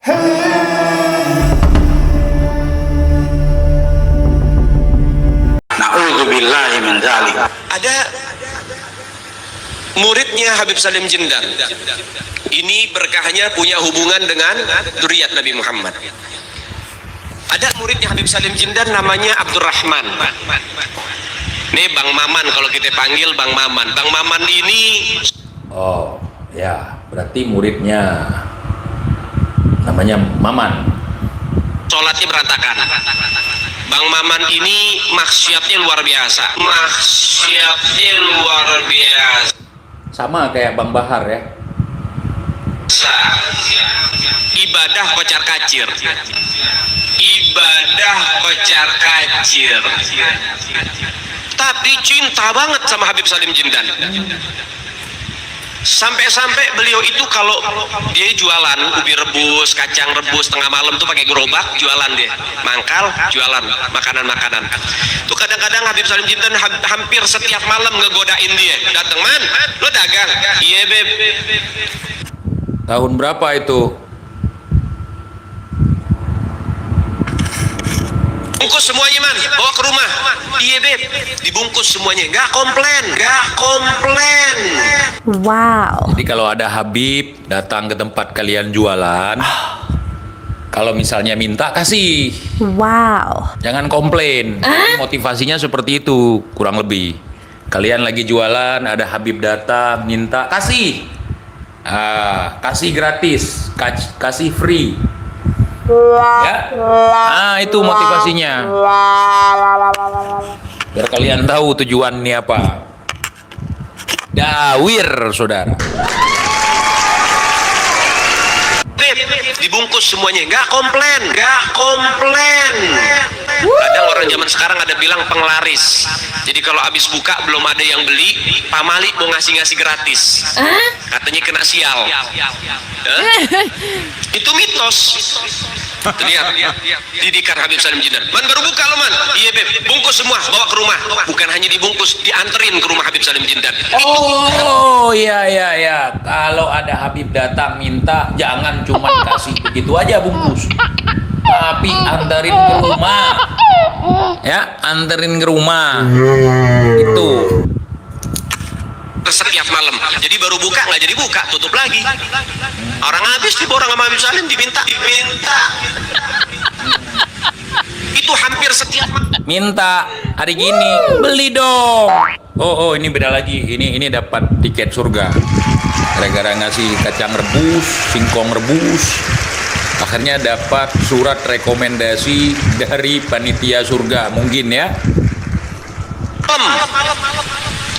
Na'udzubillahi min dzalik. Ada muridnya Habib Salim Jindan. Ini berkahnya punya hubungan dengan dzurriyyat Nabi Muhammad. Ada muridnya Habib Salim Jindan namanya Abdurrahman. Nih Bang Maman, kalau kita panggil Bang Maman. Bang Maman ini, oh ya, berarti muridnya namanya Maman. sholatnya berantakan. Bang Maman ini maksiatnya luar biasa. Maksiatnya luar biasa. Sama kayak Bang Bahar ya. Ibadah kocar kacir. Ibadah kocar kacir. Tapi cinta banget sama Habib Salim Jindan. Sampai-sampai beliau itu kalau dia jualan ubi rebus, kacang rebus tengah malam tuh pakai gerobak jualan dia, mangkal jualan makanan-makanan. Tuh kadang-kadang Habib Salim Jindan hampir setiap malam ngegodain dia, dateng, man, lo dagang? Iya beb. Tahun berapa itu? Bungkus semuanya man, bawa ke rumah. Iya beb, dibungkus semuanya, nggak komplain, nggak komplain. Wow. Jadi kalau ada Habib datang ke tempat kalian jualan, kalau misalnya minta kasih, Wow. jangan komplain. Jadi motivasinya seperti itu kurang lebih. Kalian lagi jualan, ada Habib datang minta kasih, kasih gratis, kasih free. Ya, itu motivasinya. Biar kalian tahu tujuannya apa. Dawir, saudara. Dibungkus semuanya, nggak komplain, nggak komplain. Kadang orang zaman sekarang ada bilang penglaris. Jadi kalau habis buka belum ada yang beli, pamali mau ngasih gratis. Katanya kena sial. Itu mitos. Lihat, didikan Habib Salim Jindan. Man baru buka lo man. Iya beb, bungkus semua, bawa ke rumah. Bukan hanya dibungkus, dianterin ke rumah Habib Salim Jindan. Oh iya. Kalau ada Habib datang minta, jangan cuma kasih begitu aja bungkus, tapi anterin ke rumah. Ya, anterin ke rumah. Itu. Setiap malam. Jadi baru buka nggak jadi buka, tutup lagi. Orang habis diborong sama Habib Salim diminta. Itu hampir setiap malam. Minta hari gini, beli dong. Oh, ini beda lagi. Ini dapat tiket surga. Gara-gara ngasih kacang rebus, singkong rebus, akhirnya dapat surat rekomendasi dari panitia surga, mungkin ya.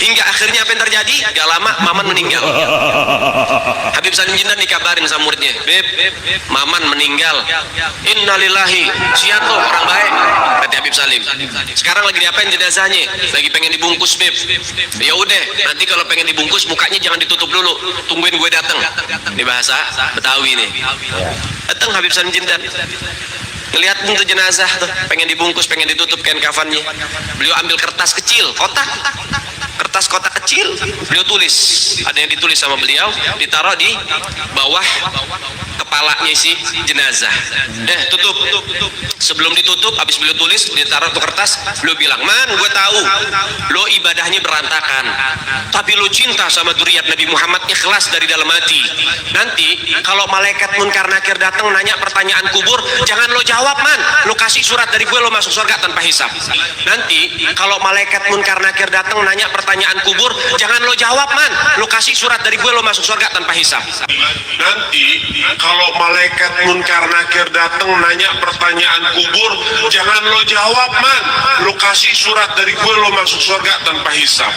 Hingga akhirnya apa yang terjadi? Gak lama Maman meninggal. Habib Salim Jindan dikabarin sama muridnya, beb, Maman meninggal. Innalillahi, siapa tuh orang baik? Kata Habib Salim. Sekarang lagi diapain jenazahnya? Lagi pengen dibungkus beb. Ya udah, nanti kalau pengen dibungkus mukanya jangan ditutup dulu. Tungguin gue datang. Ini bahasa Betawi nih. Datang Habib Salim Jindan. Ngelihat tuh jenazah tuh, pengen dibungkus, pengen ditutup kain kafannya. Beliau ambil kertas kecil, kertas kotak kecil, beliau tulis. Ada yang ditulis sama beliau, ditaruh di bawah kepalanya si jenazah. Tutup. Sebelum ditutup, habis beliau tulis, ditaruh tuh kertas, beliau bilang, man, gue tahu lo ibadahnya berantakan, tapi lo cinta sama dzurriyyat Nabi Muhammad, ikhlas dari dalam hati. Nanti kalau malaikat munkar nakir datang nanya pertanyaan kubur, jangan lo jawab man, lo kasih surat dari gue, lo masuk surga tanpa hisab. Nanti kalau malaikat munkar nakir datang nanya pertanyaan kubur, jangan lo jawab man, lo kasih surat dari gue, lo masuk surga tanpa hisab. Nanti kalau malaikat munkar nakir datang nanya pertanyaan kubur, jangan lo jawab man, lo kasih surat dari gue, lo masuk surga tanpa hisab.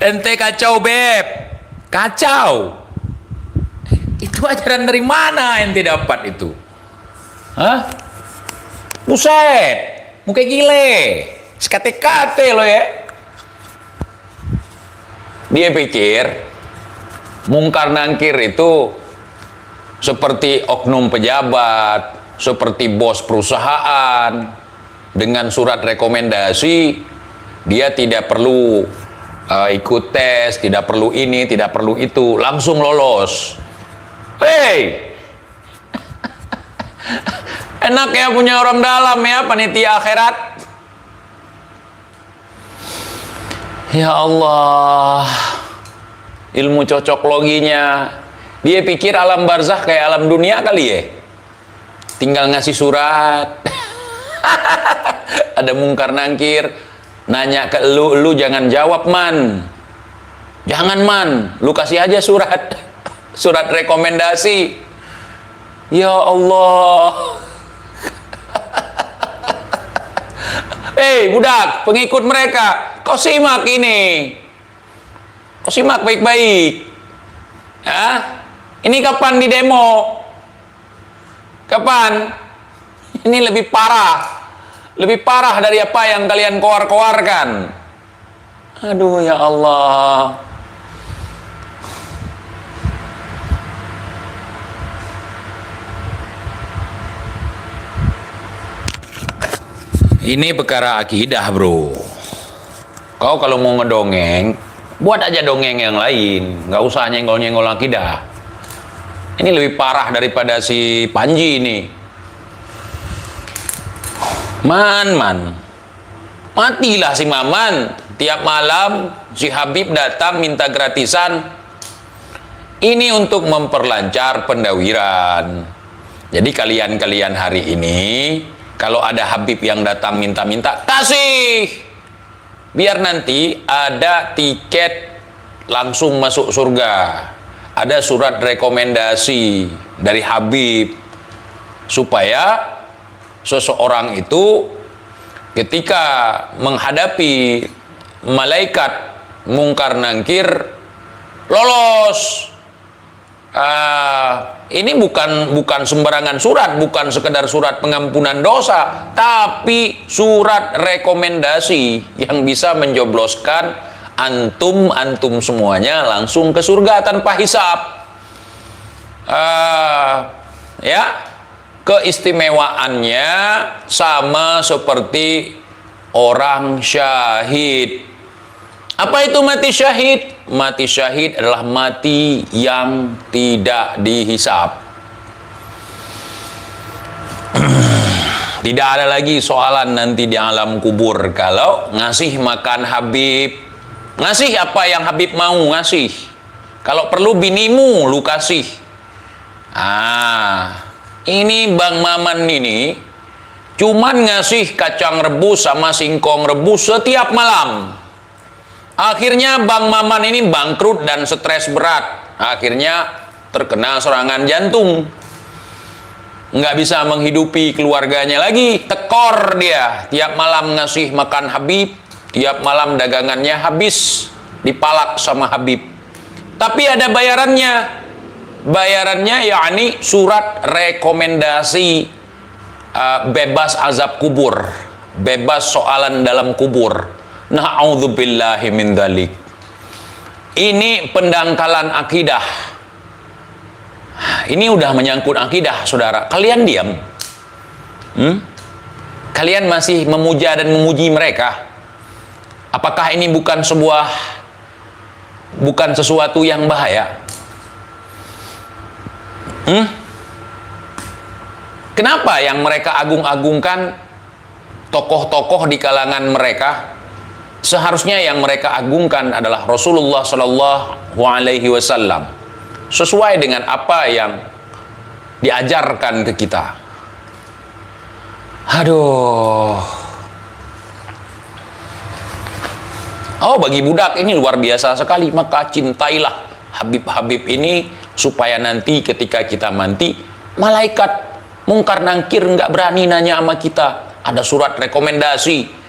Ente kacau beb, kacau. Itu ajaran dari mana ente dapat itu? Hah? Buset, muka gile, sekate-kate lo ya. Dia pikir mungkar nangkir itu seperti oknum pejabat, seperti bos perusahaan. Dengan surat rekomendasi, dia tidak perlu ikut tes, tidak perlu ini, tidak perlu itu, langsung lolos. Hey, Enak ya punya orang dalam ya, panitia akhirat. Ya Allah, ilmu cocok loginya. Dia pikir alam barzah kayak alam dunia kali ya. Tinggal ngasih surat. Ada mungkar nangkir, nanya ke lu jangan jawab man. Jangan man, lu kasih aja surat. Surat rekomendasi. Ya Allah. Hei budak, pengikut mereka, kau simak ini. Kau simak baik-baik. Ya? Ini kapan di demo? Kapan? Ini lebih parah. Lebih parah dari apa yang kalian koar-koarkan. Aduh ya Allah. Ini perkara akidah, bro. Kau kalau mau ngedongeng, buat aja dongeng yang lain. Nggak usah nyenggol-nyenggol akidah. Ini lebih parah daripada si Panji ini. Man. Matilah si Maman. Tiap malam si Habib datang minta gratisan. Ini untuk memperlancar pendawiran. Jadi kalian-kalian hari ini, kalau ada Habib yang datang minta-minta, kasih. Biar nanti ada tiket langsung masuk surga. Ada surat rekomendasi dari Habib. Supaya seseorang itu ketika menghadapi malaikat mungkar nangkir, lolos. Ini bukan sembarangan surat, bukan sekedar surat pengampunan dosa, tapi surat rekomendasi yang bisa menjobloskan antum semuanya langsung ke surga tanpa hisab. Ya, keistimewaannya sama seperti orang syahid. Apa itu mati syahid? Mati syahid adalah mati yang tidak dihisab. Tidak ada lagi soalan nanti di alam kubur. Kalau ngasih makan Habib, ngasih apa yang Habib mau ngasih. Kalau perlu binimu lu kasih. Ini Bang Maman ini cuman ngasih kacang rebus sama singkong rebus setiap malam. Akhirnya Bang Maman ini bangkrut dan stres berat. Akhirnya terkena serangan jantung. Nggak bisa menghidupi keluarganya lagi. Tekor dia. Tiap malam ngasih makan Habib. Tiap malam dagangannya habis. Dipalak sama Habib. Tapi ada bayarannya. Bayarannya yakni surat rekomendasi bebas azab kubur. Bebas soalan dalam kubur. Na'udzubillahi min dzalik. Ini pendangkalan akidah. Ini udah menyangkut akidah, saudara. Kalian diam. Kalian masih memuja dan memuji mereka. Apakah ini bukan sesuatu yang bahaya? Kenapa yang mereka agung-agungkan tokoh-tokoh di kalangan mereka? Seharusnya yang mereka agungkan adalah Rasulullah Shallallahu Alaihi Wasallam, sesuai dengan apa yang diajarkan ke kita. Aduh. Oh, bagi budak ini luar biasa sekali. Maka cintailah Habib-Habib ini supaya nanti ketika kita mati, malaikat mungkar nangkir nggak berani nanya sama kita. Ada surat rekomendasi.